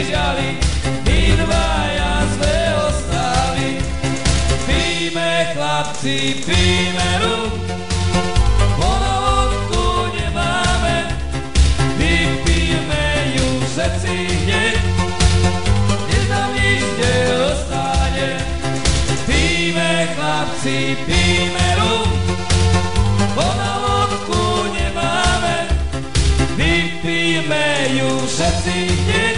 žiali, my dvaja sme ostali. Píme chlapci, píme rum, vodovodku nemáme, vypijeme ju všetci hneď, než nám nič neostane. Píme chlapci, píme rum, vodovodku nemáme, vypijeme ju všetci hneď,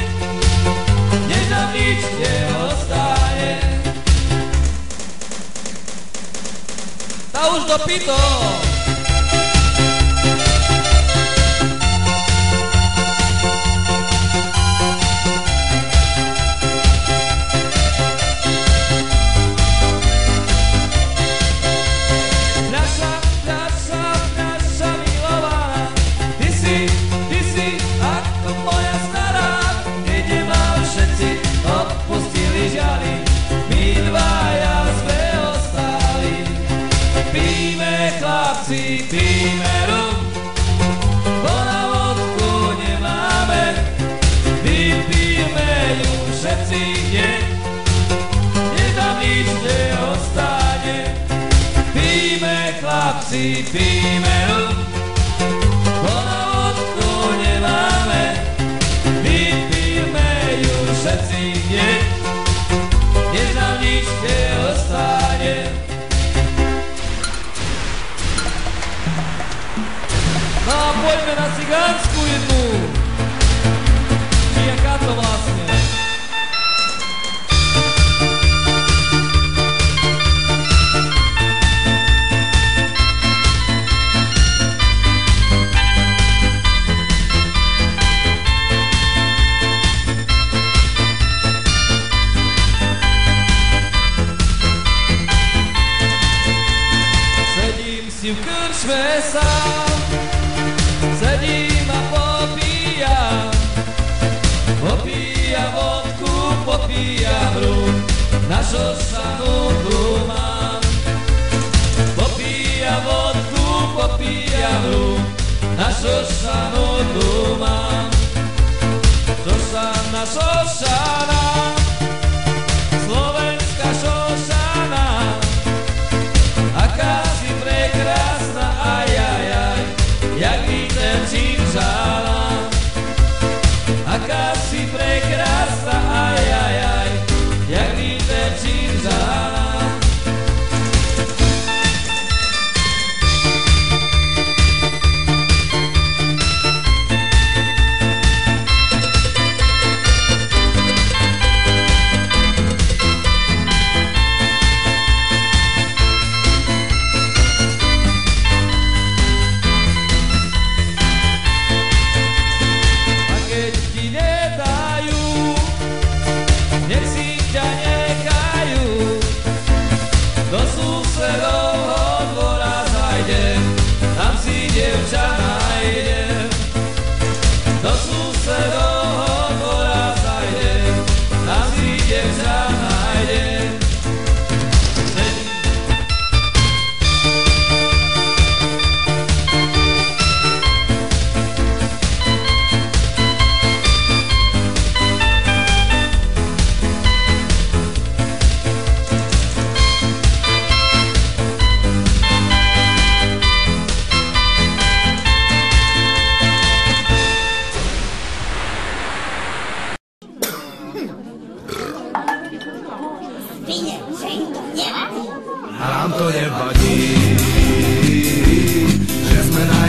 než nám nič neostane. Tá už dopito! Píme rum, vodovodku nemáme, vypijeme ju všetci hneď, než nám nič neostane. Píme chlapci, píme rum, vodovodku nemáme, vypijeme ju všetci hneď, než nám nič neostane. No a poďme na cigánsku jednu. Či jaká to vlastne? Sedím si v krčme sám, sedím a popíjam, popíjam vodku, popíjam rum, na šošanu tu mám. Popíjam vodku, popíjam rum, na šošanu tu mám. Šošana, šošana, slovenská šošana, aká si prekrásna, aj, aj, aj, jak vítr činžala. Aká si prekrásna, aj, aj, aj, jak vítr činžala. Nám to nevadí, že sme na